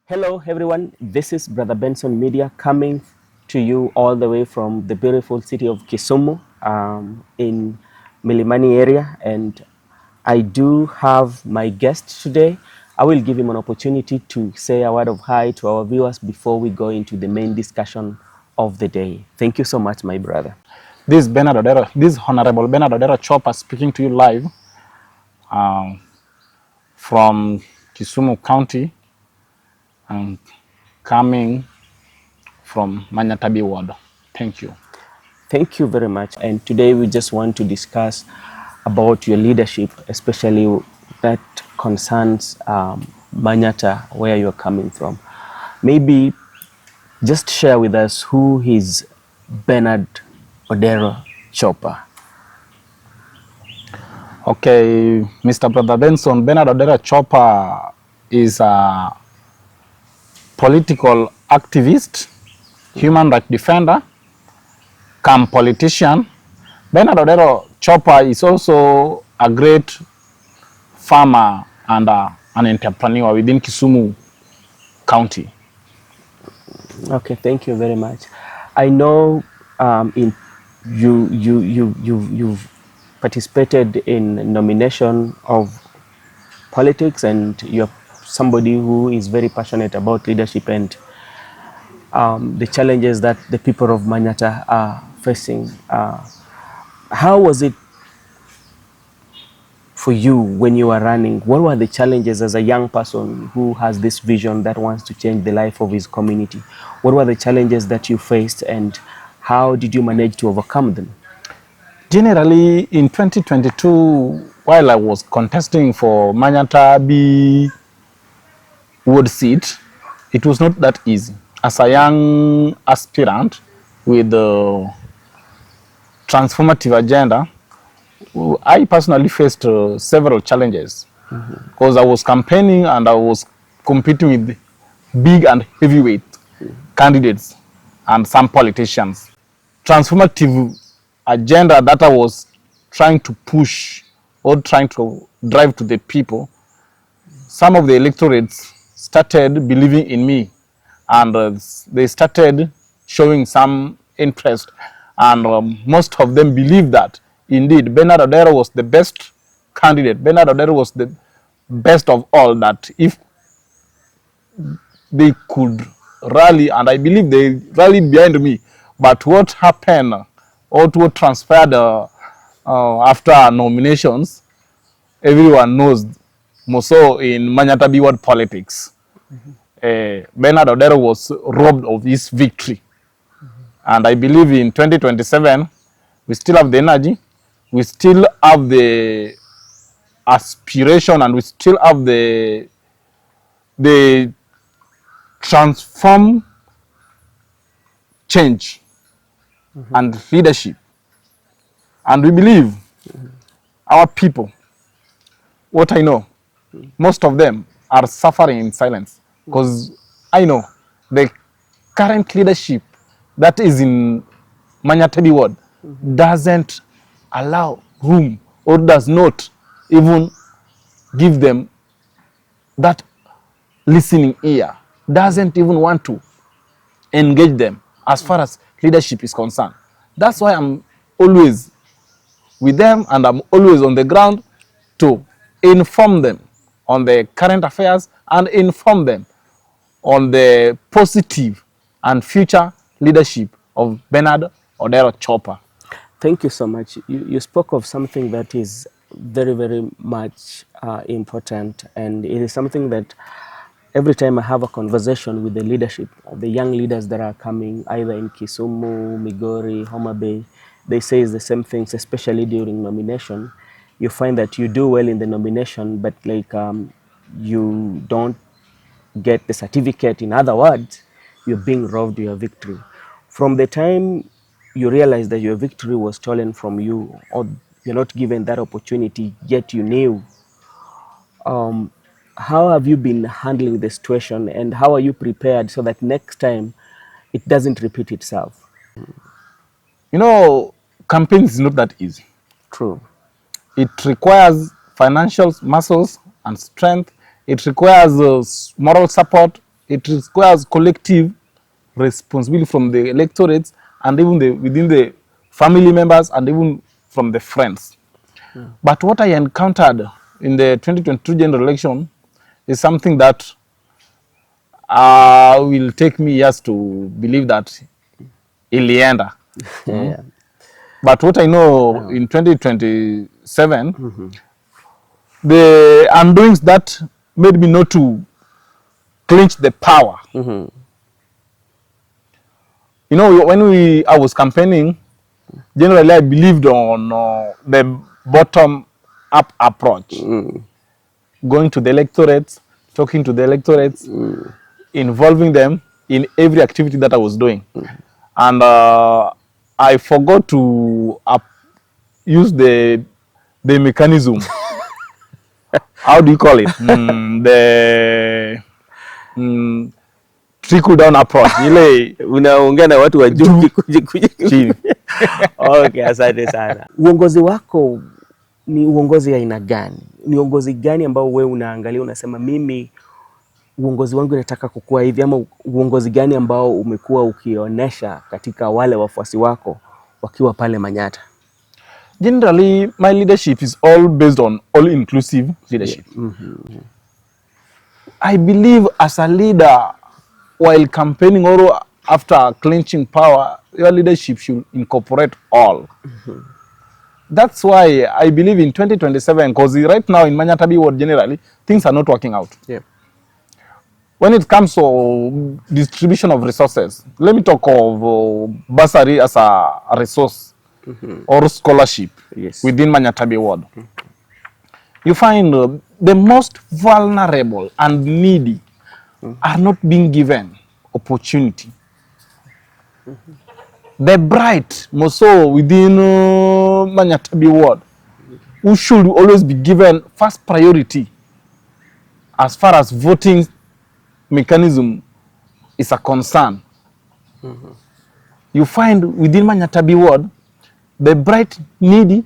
Hello everyone, this is Brother Benson Media coming to you all the way from the beautiful city of Kisumu in Milimani area, and I do have my guest today. I will give him an opportunity to say a word of hi to our viewers before we go into the main discussion of the day. Thank you so much, my brother. This is Benard Odero. This is Honorable Benard Odero Choppa speaking to you live from Kisumu County and coming from Manyatta ward. Thank you. Thank you very much. And today we just want to discuss about your leadership, especially that concerns Manyatta, where you're coming from. Maybe just share with us who is Benard Odero Choppa. Okay, Mr. Brother Benson, Benard Odero Choppa is a political activist, human rights defender, come politician. Benard Odero Choppa is also a great farmer and an entrepreneur within Kisumu County. Okay, thank you very much. I know you've participated in nomination of politics, and you're somebody who is very passionate about leadership and the challenges that the people of Manyatta are facing. How was it for you when you were running? What were the challenges as a young person who has this vision that wants to change the life of his community? What were the challenges that you faced, and how did you manage to overcome them? Generally, in 2022, while I was contesting for Manyatta ward seat, it was not that easy. As a young aspirant with a transformative agenda, I personally faced several challenges because I was campaigning and I was competing with big and heavyweight candidates and some politicians. Transformative agenda that I was trying to push or trying to drive to the people, some of the electorates started believing in me, and they started showing some interest, and most of them believed that indeed Benard Odero was the best candidate. Benard Odero was the best of all, that if they could rally, and I believe they rallied behind me. But what happened, or what transpired after nominations, everyone knows, more so in Manyatta ward politics. Benard Odero was robbed of his victory. And I believe in 2027, we still have the energy, we still have the aspiration, and we still have the transform change and leadership. And we believe our people, what I know, most of them are suffering in silence, because I know the current leadership that is in Manyatta ward doesn't allow room, or does not even give them that listening ear, doesn't even want to engage them as far as leadership is concerned. That's why I'm always with them, and I'm always on the ground to inform them on the current affairs and inform them on the positive and future leadership of Benard Odero Choppa. Thank you so much. You spoke of something that is very, very much important, and it is something that every time I have a conversation with the leadership, the young leaders that are coming either in Kisumu, Migori, Homa Bay, they say the same things, especially during nomination. You find that you do well in the nomination, but like you don't get the certificate. In other words, you're being robbed your victory. From the time you realize that your victory was stolen from you, or you're not given that opportunity, yet you knew, how have you been handling the situation, and how are you prepared so that next time it doesn't repeat itself? You know, campaign is not that easy. True. It requires financial muscles and strength. It requires moral support. It requires collective responsibility from the electorates and even within the family members and even from the friends. But what I encountered in the 2022 general election is something that will take me years to believe that ilienda. Yeah. But what I know in 2027, the undoings that made me not to clinch the power. You know, when I was campaigning, generally I believed on the bottom-up approach. Going to the electorates, talking to the electorates, involving them in every activity that I was doing. And I forgot to use the mechanism. How do you call it? The trickle down approach. Ile Unaongea na watu wa juu chini. Okay, asante sana. Uongozi wako ni uongozi aina gani? Ni uongozi gani ambao wewe unaangalia unasema mimi uongozi wangu nataka kukua hivi, ama uongozi gani ambao umekuwa ukionyesha katika wale wafuasi wako wakiwa pale Manyatta? Generally, my leadership is all based on all-inclusive leadership. I believe as a leader, while campaigning or after clinching power, your leadership should incorporate all. That's why I believe in 2027, because right now in Manyatta world generally, things are not working out. Yeah. When it comes to distribution of resources, let me talk of bursary as a resource or scholarship within Manyatta world. You find the most vulnerable and needy are not being given opportunity. The bright, more so within Manyatta world, who should always be given first priority as far as voting mechanism is a concern. You find within Manyatta world, the bright, needy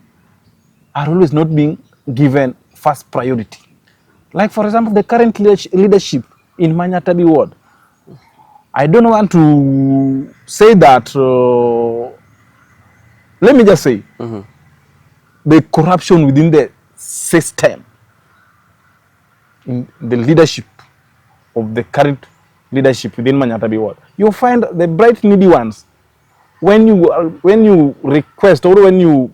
are always not being given first priority. Like, for example, the current leadership in Manyatta world. I don't want to say that, let me just say, the corruption within the system, in the leadership of the current leadership within Manyatta world. You find the bright, needy ones, when you request or when you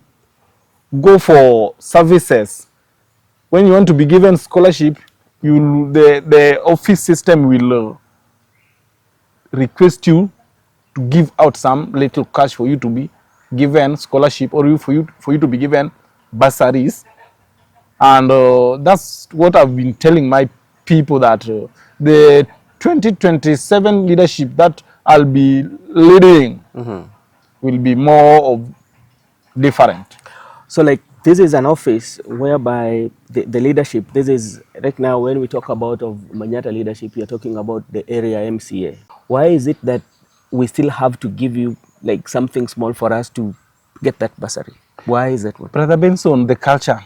go for services, when you want to be given scholarship, the office system will request you to give out some little cash for you to be given scholarship or for you to be given bursaries. And that's what I've been telling my people, that the 2027 leadership that I'll be leading will be more of different. So like this is an office whereby the leadership, this is right now when we talk about of Manyatta leadership, you're talking about the area MCA. Why is it that we still have to give you like something small for us to get that bursary? Why is that one? Brother Benson, the culture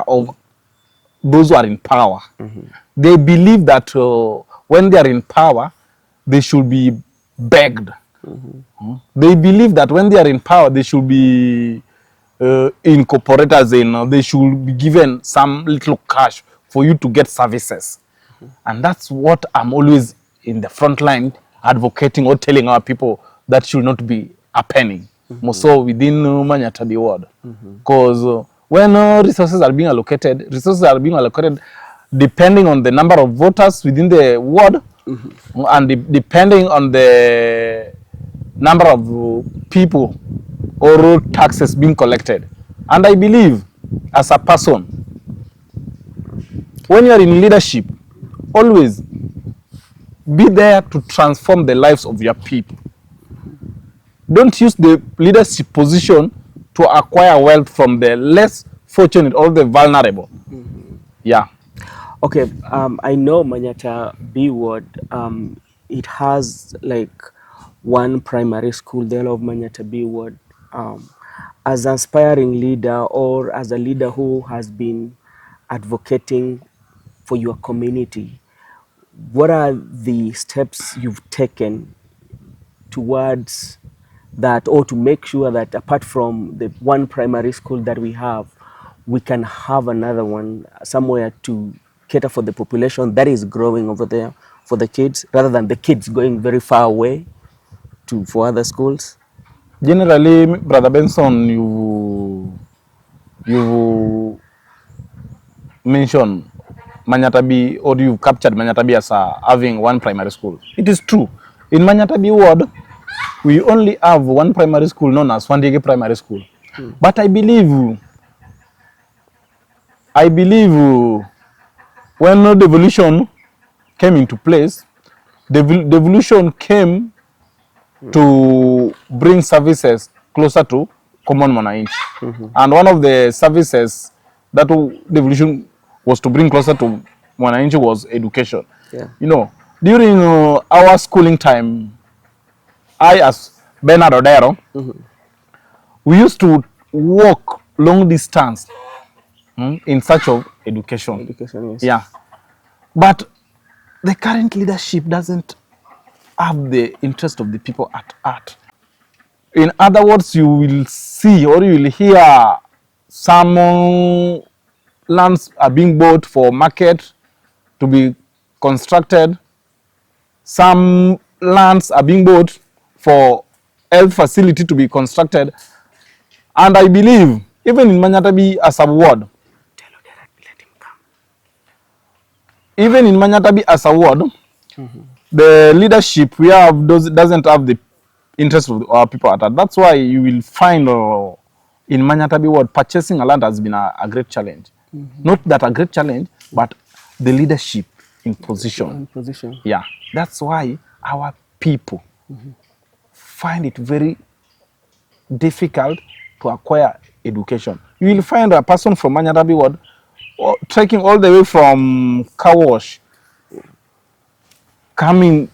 of those who are in power. They believe that when they are in power, they should be begged. They believe that when they are in power, they should be incorporated, as in they should be given some little cash for you to get services. And that's what I'm always in the front line advocating or telling our people, that should not be happening. More so within Manyatta world. Because when resources are being allocated depending on the number of voters within the ward, and depending on the number of people or road taxes being collected. And I believe, as a person, when you are in leadership, always be there to transform the lives of your people. Don't use the leadership position to acquire wealth from the less fortunate or the vulnerable. Yeah. Okay, I know Manyatta B ward. It has like one primary school, the of Manyatta B ward. As an aspiring leader or as a leader who has been advocating for your community, what are the steps you've taken towards that, or to make sure that apart from the one primary school that we have, we can have another one somewhere to cater for the population that is growing over there for the kids, rather than the kids going very far away to for other schools? Generally, Brother Benson, you mentioned Manyatta B, or you captured Manyatta B as having one primary school. It is true. In Manyatta B ward, we only have one primary school known as Wandege Primary School. But I believe when devolution came into place, devolution came to bring services closer to common mwananchi. And one of the services that devolution was to bring closer to mwananchi was education. Yeah. You know, during our schooling time, I, as Benard Odero, we used to walk long distance in search of education. Education, yes. Yeah. But the current leadership doesn't have the interest of the people at heart. In other words, you will see or you will hear some lands are being bought for market to be constructed. Some lands are being bought for health facility to be constructed. And I believe, even in Manyatta B as a ward, the leadership we have doesn't have the interest of our people at heart. That's why you will find in Manyatta B ward, purchasing a land has been a great challenge. Not that a great challenge, but the leadership in position. Yeah, that's why our people find it very difficult to acquire education. You will find a person from Manyatta B ward trekking all the way from car wash, coming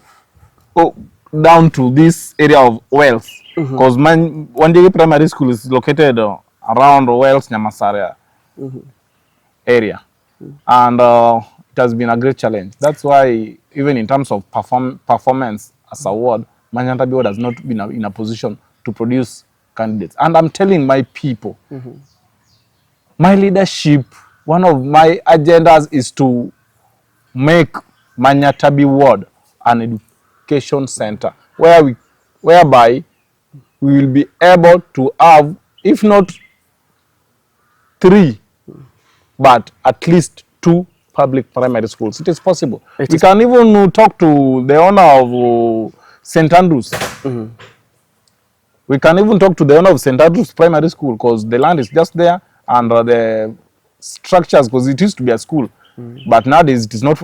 down to this area of Wales, because Wandege Primary School is located around Wales, Nyamasarea area, and it has been a great challenge. That's why even in terms of performance as a ward, Manyatta B ward has not been in a position to produce candidates. And I'm telling my people, my leadership, one of my agendas is to make Manyatta B ward an education center whereby we will be able to have, if not 3, but at least 2 public primary schools. It is possible. We can even talk to the owner of St. Andrews. We can even talk to the owner of St. Andrews Primary School, because the land is just there, and the structures, because it used to be a school, but nowadays it is not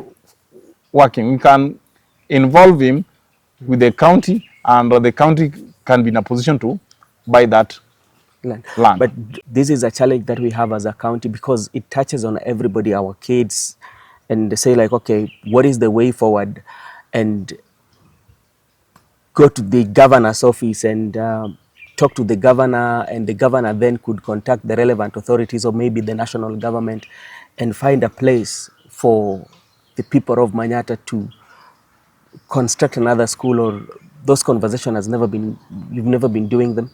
working. We can involve him with the county, and the county can be in a position to buy that land. But this is a challenge that we have as a county, because it touches on everybody, our kids, and they say like, okay, what is the way forward? And go to the governor's office and talk to the governor, and the governor then could contact the relevant authorities or maybe the national government and find a place for the people of Manyatta to construct another school. Or those conversations has never been, you've never been doing them?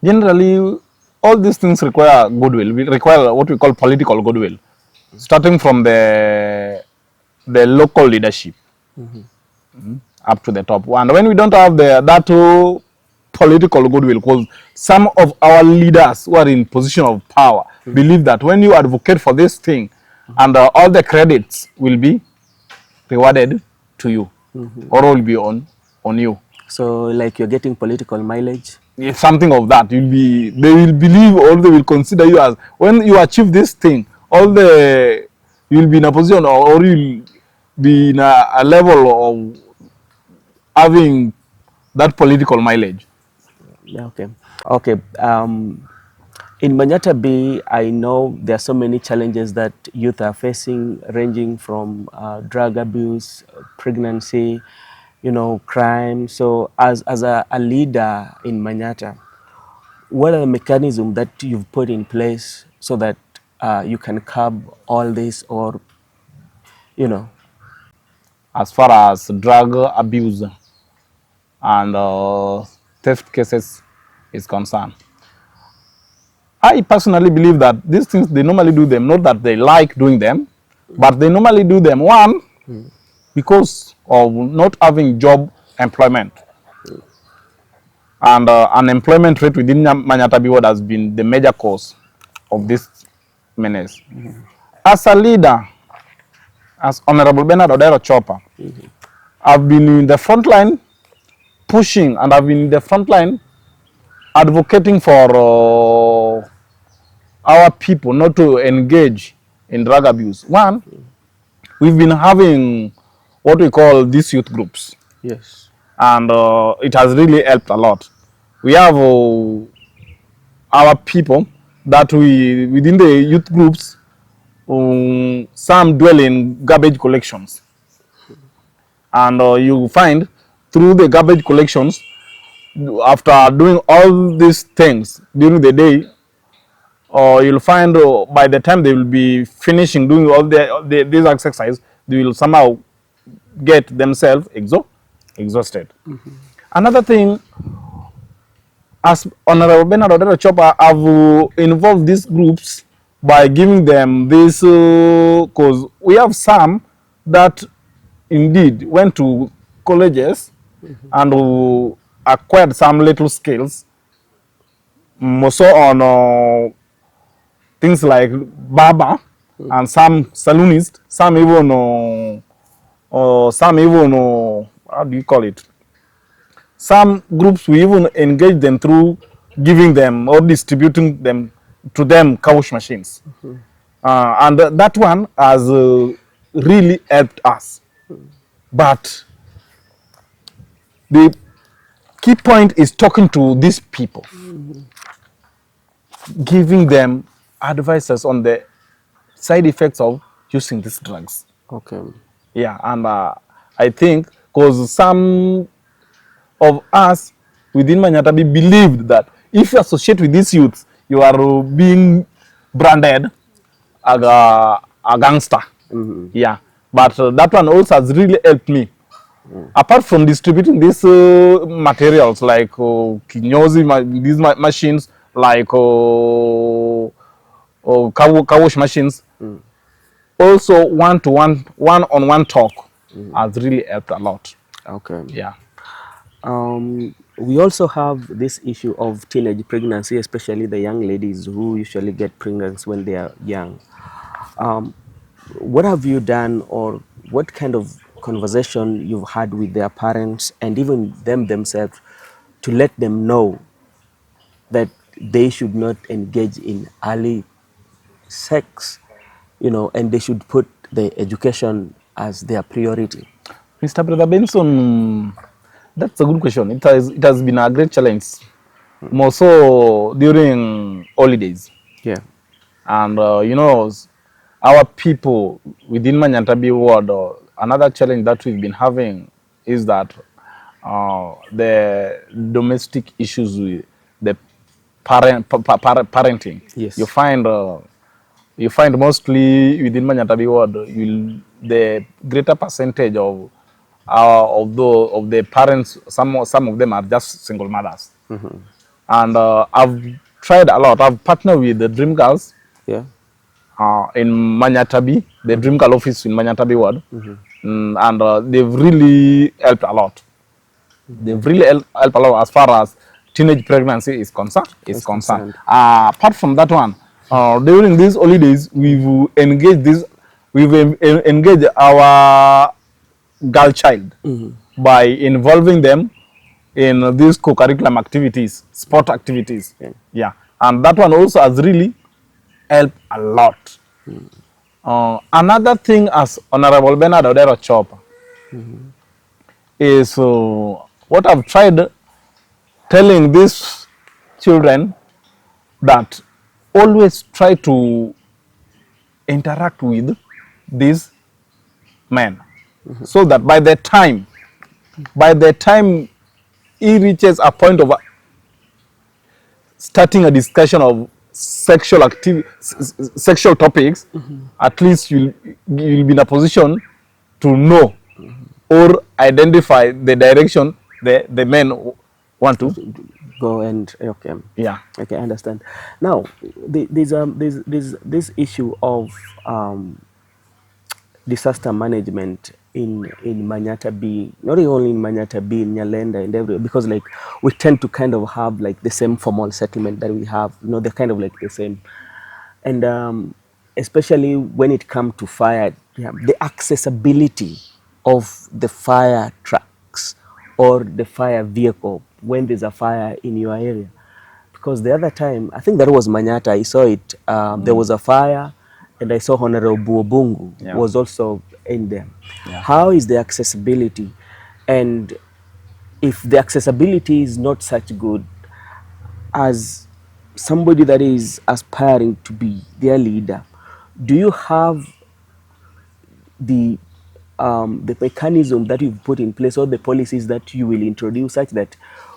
Generally, all these things require goodwill. We require what we call political goodwill, starting from the local leadership up to the top. And when we don't have that political goodwill, because some of our leaders who are in position of power believe that when you advocate for this thing, and all the credits will be rewarded to you, or will be on you. So like you're getting political mileage? If something of that, they will believe, or they will consider you as, when you achieve this thing, you'll be in a position, or you'll be in a level of having that political mileage. Yeah, okay. Okay. In Manyatta Bay, I know there are so many challenges that youth are facing, ranging from drug abuse, pregnancy, crime. So, as a leader in Manyatta, what are the mechanisms that you've put in place so that you can curb all this, or, you know? As far as drug abuse and theft cases is concerned, I personally believe that these things, they normally do them, not that they like doing them, but they normally do them, one, because of not having job employment. And unemployment rate within Manyatta Ward has been the major cause of this menace. As a leader, as Hon.Benard Odero Choppa, I've been in the front line pushing, and I've been in the front line advocating for our people not to engage in drug abuse. One, we've been having what we call these youth groups. Yes. And it has really helped a lot. We have our people that within the youth groups, some dwell in garbage collections. And you find through the garbage collections, after doing all these things during the day, you'll find by the time they will be finishing doing all these exercise, they will somehow get themselves exhausted. Another thing, as Hon.Benard Odero Choppa, have involved these groups by giving them this, because we have some that indeed went to colleges and acquired some little skills, more so on things like barber, and some saloonist, some even how do you call it? Some groups, we even engage them through giving them or distributing them to them couch machines. And that one has really helped us. But the key point is talking to these people, giving them advices on the side effects of using these drugs. Okay. Yeah, and I think because some of us within Manyatta believed that if you associate with these youths, you are being branded as a gangster. Yeah, but that one also has really helped me. Apart from distributing these materials like kinyozi, these machines, like car wash machines, also one-on-one talk has really helped a lot. Okay. Yeah. We also have this issue of teenage pregnancy, especially the young ladies who usually get pregnant when they are young. What have you done, or what kind of conversation you've had with their parents and even them themselves to let them know that they should not engage in early sex, and they should put the education as their priority? Mr. Brother Benson, that's a good question. It has been a great challenge, more so during holidays. Yeah. And our people within Manyatta ward, another challenge that we've been having is that the domestic issues with the parenting. Yes. You find mostly within Manyatta ward, the greater percentage of the parents, some of them are just single mothers. And I've tried a lot. I've partnered with the Dream Girls. Yeah. In Manyatta, the Dream Girl office in Manyatta ward, and they've really helped a lot. They've really helped a lot as far as teenage pregnancy is concerned. Apart from that one, during these holidays, we've engaged our girl child by involving them in these co-curriculum activities, sport activities. Yeah. Yeah, and that one also has really helped a lot. Another thing, as Honorable Benard Odero Choppa, is what I've tried telling these children, that always try to interact with these men, so that by the time he reaches a point of starting a discussion of sexual sexual topics, at least you'll be in a position to know or identify the direction the men want to go. And okay, yeah. okay, I understand. Now, there's this issue of disaster management in Manyatta B, not only in Manyatta B, in Nyalenda and everywhere, because like we tend to kind of have like the same formal settlement that we have, you know, they're kind of like the same. And especially when it comes to fire, yeah, the accessibility of the fire trucks or the fire vehicle when there's a fire in your area. Because the other time, I think that was Manyatta, I saw it, there was a fire, and I saw Honorable Buobungu was also in there. Yeah. How is the accessibility? And if the accessibility is not such good, as somebody that is aspiring to be their leader, do you have the mechanism that you've put in place, or the policies that you will introduce, such that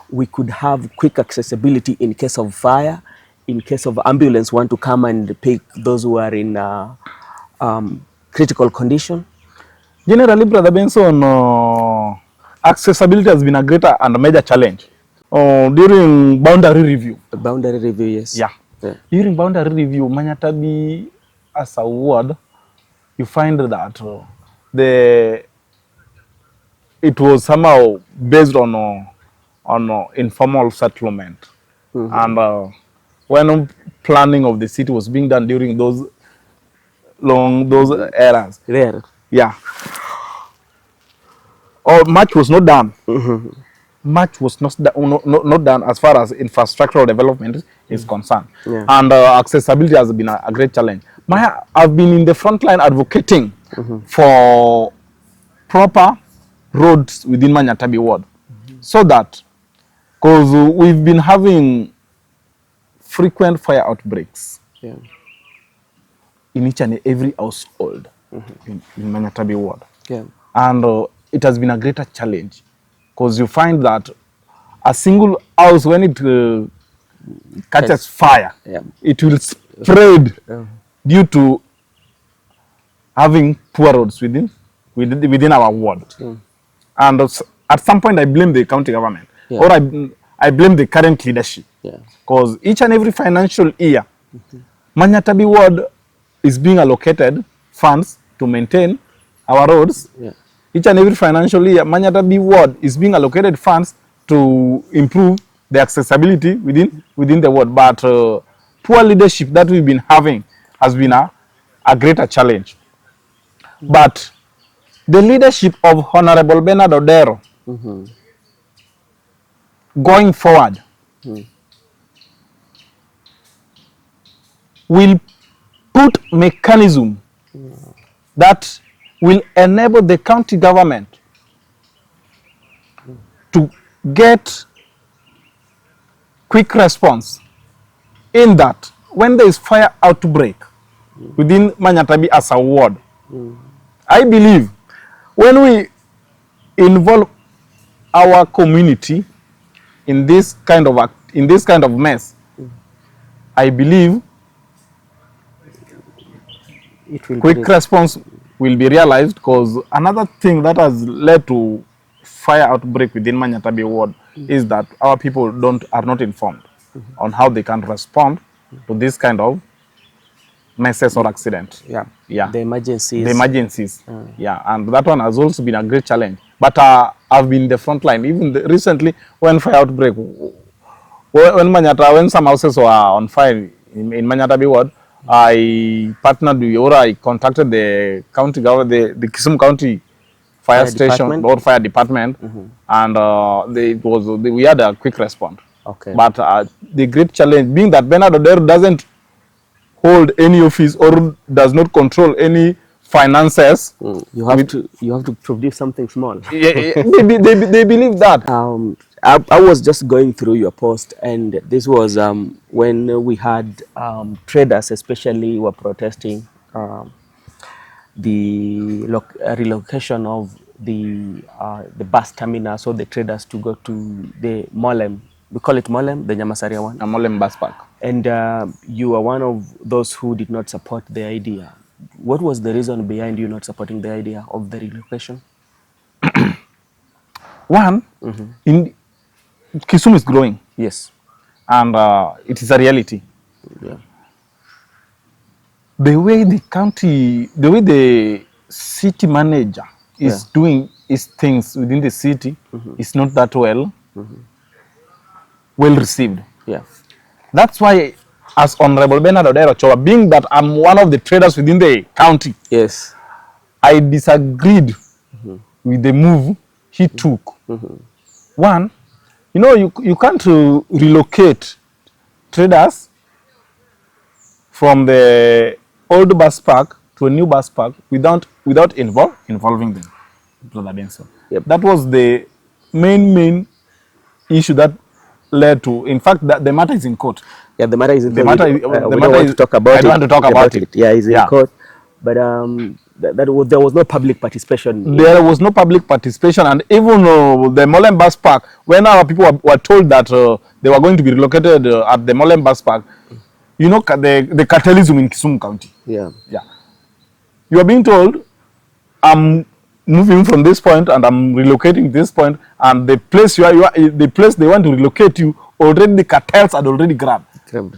we could have quick accessibility in case of fire, in case of ambulance want to come and pick those who are in critical condition? Generally, Brother Benson, accessibility has been a greater and a major challenge during boundary review. Boundary review, yes. Yeah. During boundary review, Manyatta B as a ward, you find that it was somehow based on informal settlement. And when planning of the city was being done during those eras, yeah, much was not done. Much was not done as far as infrastructural development is concerned. And accessibility has been a great challenge. I've been in the front line advocating for proper roads within Manyatta B ward, so that, because we've been having frequent fire outbreaks in each and every household in Manyatta B ward. And it has been a greater challenge, because you find that a single house, when it catches fire, it will spread due to having poor roads within our ward. And at some point, I blame the county government, or I blame the current leadership, because each and every financial year, Manyatta B ward is being allocated funds to maintain our roads. Each and every financial year, Manyatta B ward is being allocated funds to improve the accessibility within the ward. But poor leadership that we've been having has been a greater challenge. But the leadership of Hon.Benard Odero going forward will put mechanism that will enable the county government to get quick response, in that when there is fire outbreak within Manyatta B as a ward, I believe when we involve our community in this kind of mess, I believe quick response will be realized. Because another thing that has led to fire outbreak within Manyatta B ward is that our people are not informed on how they can respond to this kind of messes or accident. The emergencies. And that one has also been a great challenge. But I've been in the front line, even recently when fire outbreak, when some houses were on fire in Manyatta B ward, I partnered with, or I contacted the county government, the Kisumu County fire station or fire department, and we had a quick response. Okay. But the great challenge being that Benard Odero doesn't hold any office or does not control any finances. You have to produce something small. Yeah, they believe that. I was just going through your post, and this was when we had traders especially were protesting the relocation of the bus terminal, so the traders to go to the Molem. We call it Molem, the Nyamasaria one. A Molem bus park. And you are one of those who did not support the idea. What was the reason behind you not supporting the idea of the relocation? One, in Kisumu is growing. Yes. And it is a reality. Yeah. The way the city manager is doing his things within the city is not that well received. Yeah. That's why, as Hon.Benard Odero Choppa, being that I'm one of the traders within the county, yes, I disagreed with the move he took. One, you can't relocate traders from the old bus park to a new bus park without involving them, Brother Benson. Yep. That was the main issue that led to, in fact, that the matter is in court. Yeah, the matter is in court. We don't want to talk about it. I don't want to talk about it. Yeah, it's in court. But there was no public participation. There was no public participation, and even the Molem bus park, when our people were told that they were going to be relocated at the Molem bus park, the cartelism in Kisumu County. Yeah. Yeah. You are being told, I'm moving from this point and I'm relocating this point, and the place the place they want to relocate you, already the cartels had already grabbed.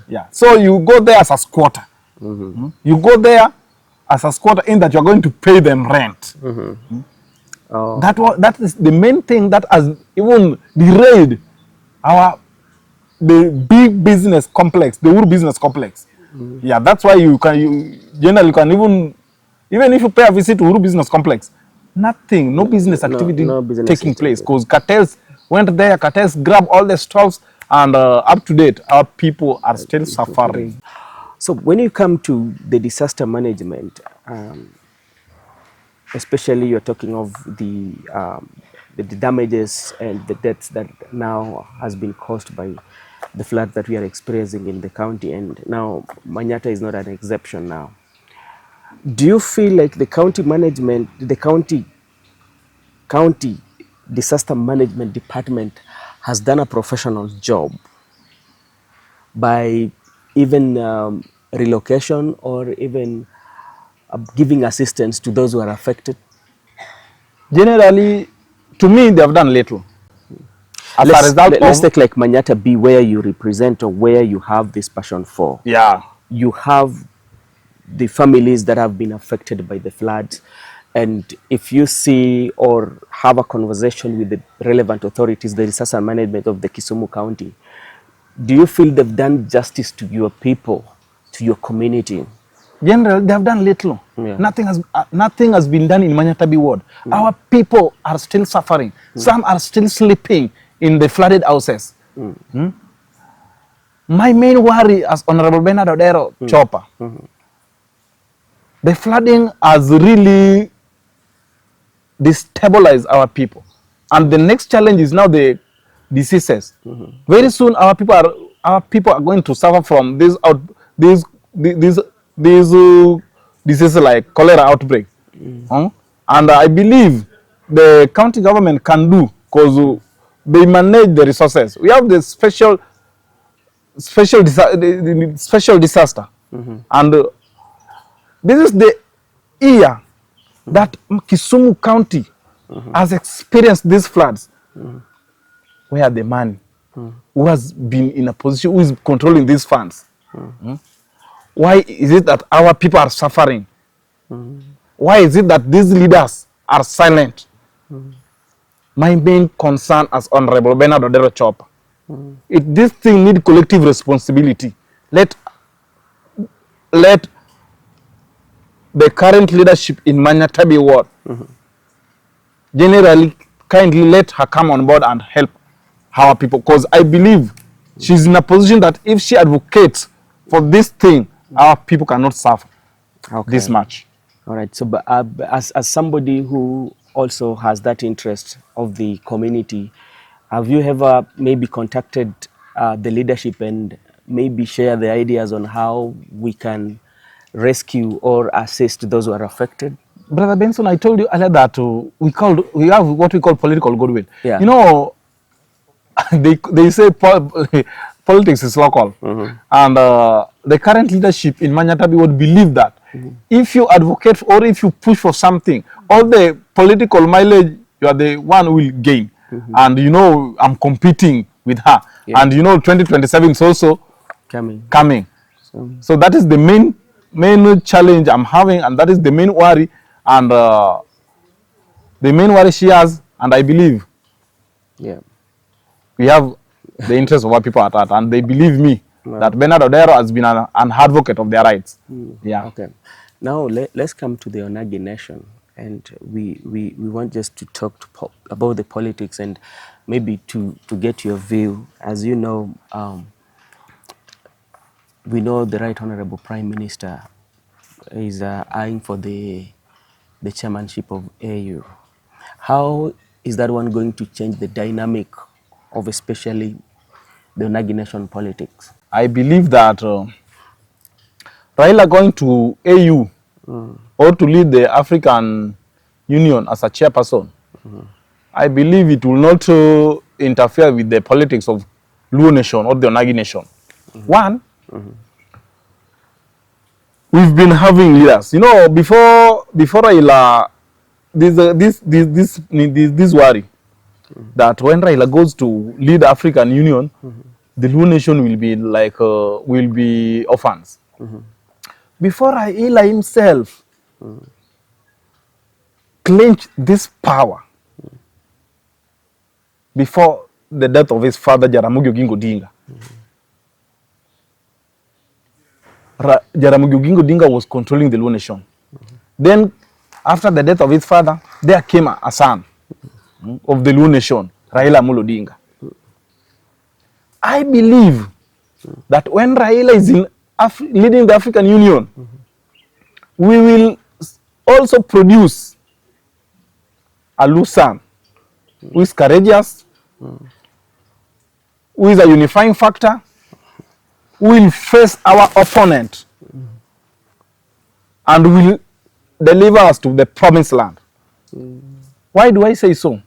Yeah. So you go there as a squatter. You go there as a squatter in that you're going to pay them rent. Oh. That is the main thing that has even derailed the big business complex, the Uru business complex. Yeah, that's why you can even if you pay a visit to Uru business complex, no business activity taking place, because cartels went there, cartels grabbed all the stalls, and up to date, our people are still suffering. So when you come to the disaster management, especially you're talking of the damages and the deaths that now has been caused by the flood that we are experiencing in the county, and now Manyatta is not an exception now. Do you feel like the county management, the county disaster management department has done a professional job by even relocation or even giving assistance to those who are affected? Generally, to me, they have done little. Let's take like Manyatta B, where you represent or where you have this passion for. Yeah. You have the families that have been affected by the floods, and if you see or have a conversation with the relevant authorities, the disaster management of the Kisumu County, do you feel they've done justice to your people, to your community? Generally, they have done little. Yeah. Nothing has been done in Manyatta B ward. Our people are still suffering. Some are still sleeping in the flooded houses. My main worry as Hon.Benard Odero Choppa, the flooding has really destabilized our people, and the next challenge is now the diseases. Very soon, our people are going to suffer from these diseases like cholera outbreak. And I believe the county government can do, because they manage the resources. We have the special disaster, and this is the year that Kisumu County has experienced these floods. Where are the money? Who has been in a position, who is controlling these funds? Why is it that our people are suffering? Why is it that these leaders are silent? My main concern as Hon.Benard Odero Choppa, this thing needs collective responsibility. Let the current leadership in Manyatta B ward generally kindly let her come on board and help our people, because I believe she's in a position that if she advocates for this thing, our people cannot suffer this much. All right. So, but, as somebody who also has that interest of the community, have you ever maybe contacted the leadership and maybe share the ideas on how we can rescue or assist those who are affected? Brother Benson, I told you earlier that we have what we call political goodwill. Yeah. You know, they say politics is local, and the current leadership in Manyatta would believe that if you advocate or if you push for something, all the political mileage, you are the one who will gain. And you know, I'm competing with her, and you know, 2027 is also coming. So that is the main challenge I'm having, and that is the main worry, and the main worry she has, and I believe we have the interest of our people at heart, and they believe me that Bernard Odero has been an advocate of their rights. Okay. Now let's come to the Onagi nation, and we want just to talk about the politics and maybe to get your view. As you know, we know the Right Honorable Prime Minister is eyeing for the chairmanship of AU. How is that one going to change the dynamic of especially the Onagi nation politics? I believe that Raila going to AU or to lead the African Union as a chairperson, I believe it will not interfere with the politics of Luo nation or the Onagi nation. One, we've been having leaders. You know, before Raila, this worry that when Raila goes to lead the African Union, the Luo nation will be like will be orphans. Before Raila himself clinched this power, before the death of his father Jaramogi Oginga Odinga, Jaramogi Oginga Odinga was controlling the Luo nation. Then, after the death of his father, there came a son of the Luo nation, Raila Amolo Odinga. I believe that when Raila is in leading the African Union, we will also produce a Luo son who is courageous, who is a unifying factor, who will face our opponent and will deliver us to the promised land. Why do I say so?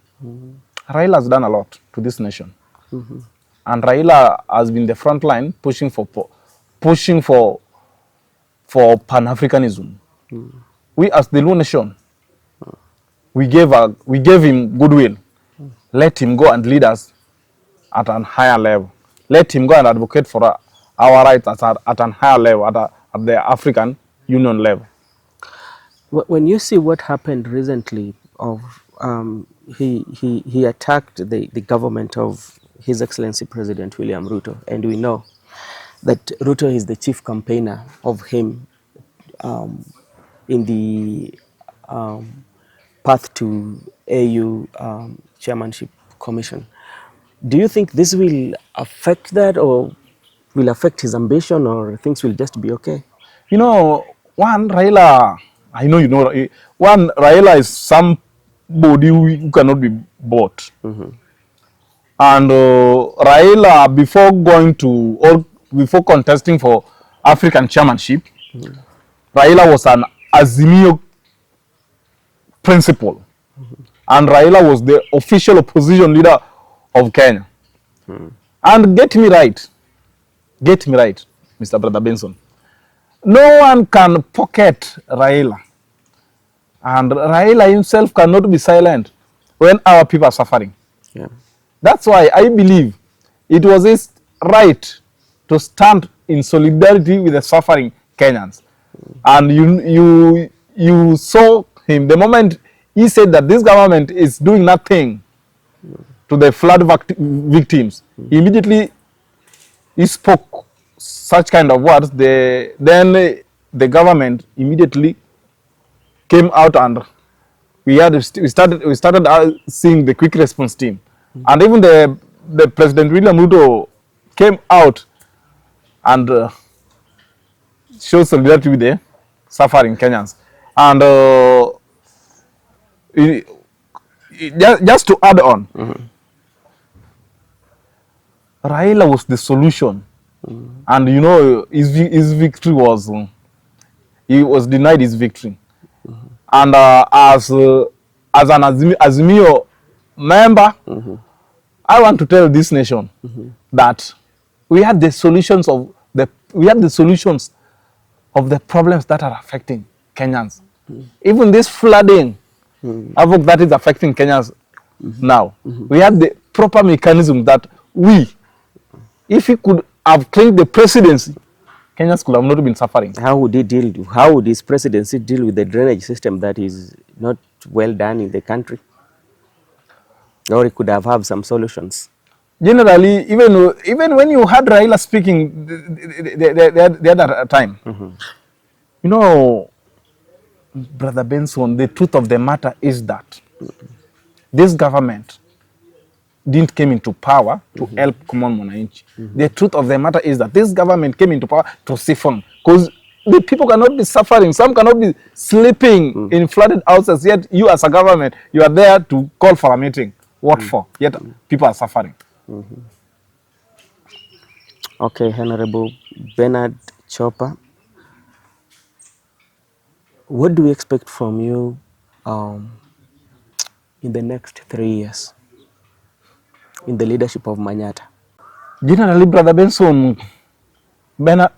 Raila has done a lot to this nation. And Raila has been the front line pushing for Pan-Africanism. We as the Luo nation, we gave him goodwill. Let him go and lead us at a higher level. Let him go and advocate for our rights at a higher level, at the African Union level. When you see what happened recently, of he attacked the government of His Excellency President William Ruto, and we know that Ruto is the chief campaigner of him in the path to AU chairmanship commission. Do you think this will affect that, or will affect his ambition, or things will just be okay? You know, one, Raila, I know you know, one, Raila is somebody who cannot be bought. And Raila, before going to, or before contesting for African chairmanship, Raila was an Azimio principal. And Raila was the official opposition leader of Kenya. And get me right, Mr. Brother Benson. No one can pocket Raila. And Raila himself cannot be silent when our people are suffering. That's why I believe it was his right to stand in solidarity with the suffering Kenyans. And you saw him the moment he said that this government is doing nothing to the flood victims. Immediately he spoke such kind of words. Then the government immediately came out and we started seeing the quick response team, and even the President William Ruto came out and showed solidarity with the suffering Kenyans. And just to add on, Raila was the solution, and you know his victory was he was denied his victory, and as an Azimio member, I want to tell this nation that we had the solutions of the problems that are affecting Kenyans. Even this flooding havoc that is affecting Kenyans now, we had the proper mechanism that if we could have claimed the presidency, Kenyans could have not been suffering. How would his presidency deal with the drainage system that is not well done in the country? Or he could have some solutions. Generally, even when you had Raila speaking the other time, you know, Brother Benson, the truth of the matter is that this government didn't came into power to help common mwananchi. The truth of the matter is that this government came into power to siphon, because the people cannot be suffering. Some cannot be sleeping in flooded houses, yet you as a government, you are there to call for a meeting. What for? Yet people are suffering. Okay, Honorable Benard Choppa, what do we expect from you in the next 3 years in the leadership of Manyatta? Generally, Brother Benson,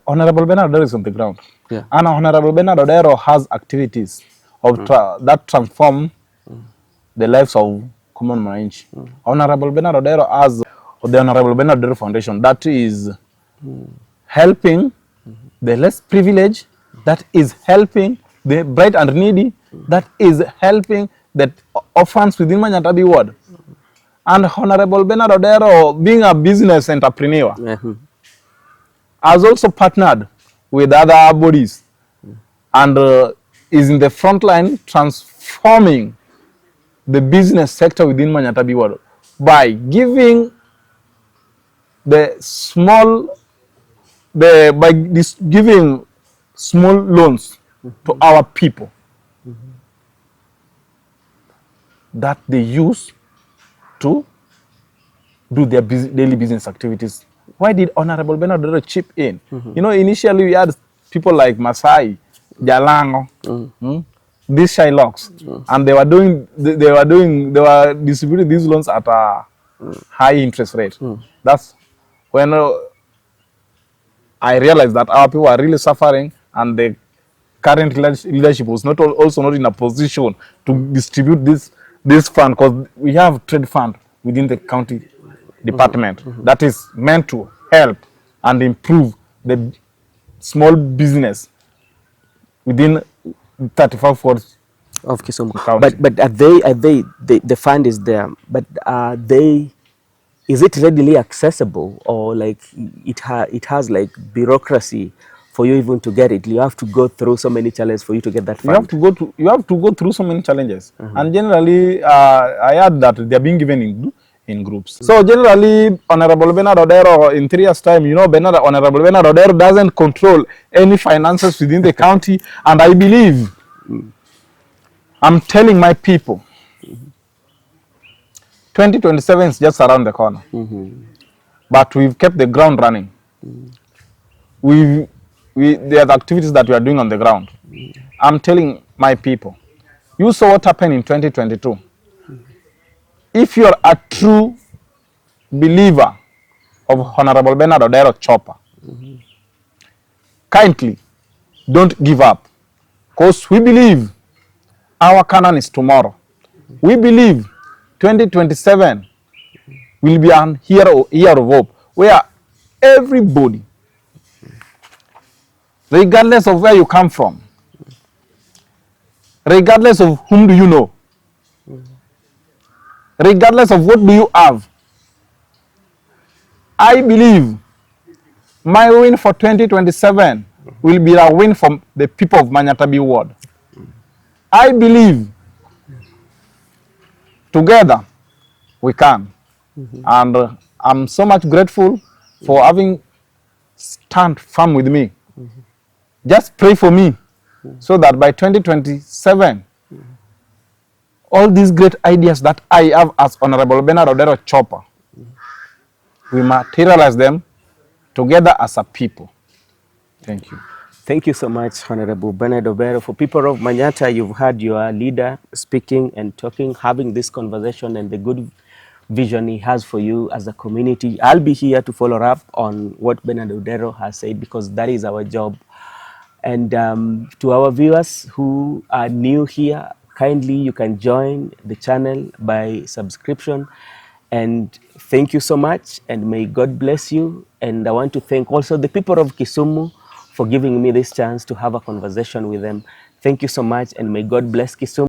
Honorable Benard Odero is on the ground. Yeah. And Honorable Benard Odero has activities of that transform the lives of common mwananchi. Honorable Benard Odero has the Honorable Benard Odero Foundation that is helping the less privileged, that is helping the bright and needy, that is helping the orphans within Manyatta ward. And Honorable Benard Odero, being a business entrepreneur, has also partnered with other bodies and is in the front line transforming the business sector within Manyatta ward by giving giving small loans to our people that they use to do their daily business activities. Why did Honorable Benard Odero chip in? You know, initially we had people like Masai, Jalango, these Shylocks, and they were distributing these loans at a high interest rate. That's when I realized that our people are really suffering, and the current leadership was also not in a position to distribute this fund, because we have trade fund within the county department that is meant to help and improve the small business within 35 wards of Kisumu County. But the fund is there, but is it readily accessible, or like it has like bureaucracy for you even to get it? You have to go through so many challenges for you to get that fund. You have to go through so many challenges, and generally I heard that they are being given in groups. So generally, Honorable Benard Odero, in 3 years' time, you know, Honorable Benard Odero doesn't control any finances within the county, and I believe, I'm telling my people, 2027 is just around the corner. But we've kept the ground running. There are the activities that we are doing on the ground. I'm telling my people, you saw what happened in 2022. If you're a true believer of Honorable Benard Odero Choppa, kindly don't give up, because we believe our Canaan is tomorrow. We believe 2027 will be a year of hope, where everybody, regardless of where you come from, regardless of whom do you know, regardless of what do you have, I believe my win for 2027 will be a win from the people of Manyatta ward. I believe together we can. And I'm so much grateful for having stand firm with me. Just pray for me so that by 2027, all these great ideas that I have as Honorable Benard Odero Choppa, we materialize them together as a people. Thank you. Thank you so much, Honorable Benard Odero. For people of Manyatta, you've heard your leader speaking and talking, having this conversation and the good vision he has for you as a community. I'll be here to follow up on what Benard Odero has said, because that is our job. And to our viewers who are new here, kindly you can join the channel by subscription. And thank you so much, and may God bless you. And I want to thank also the people of Kisumu for giving me this chance to have a conversation with them. Thank you so much, and may God bless Kisumu.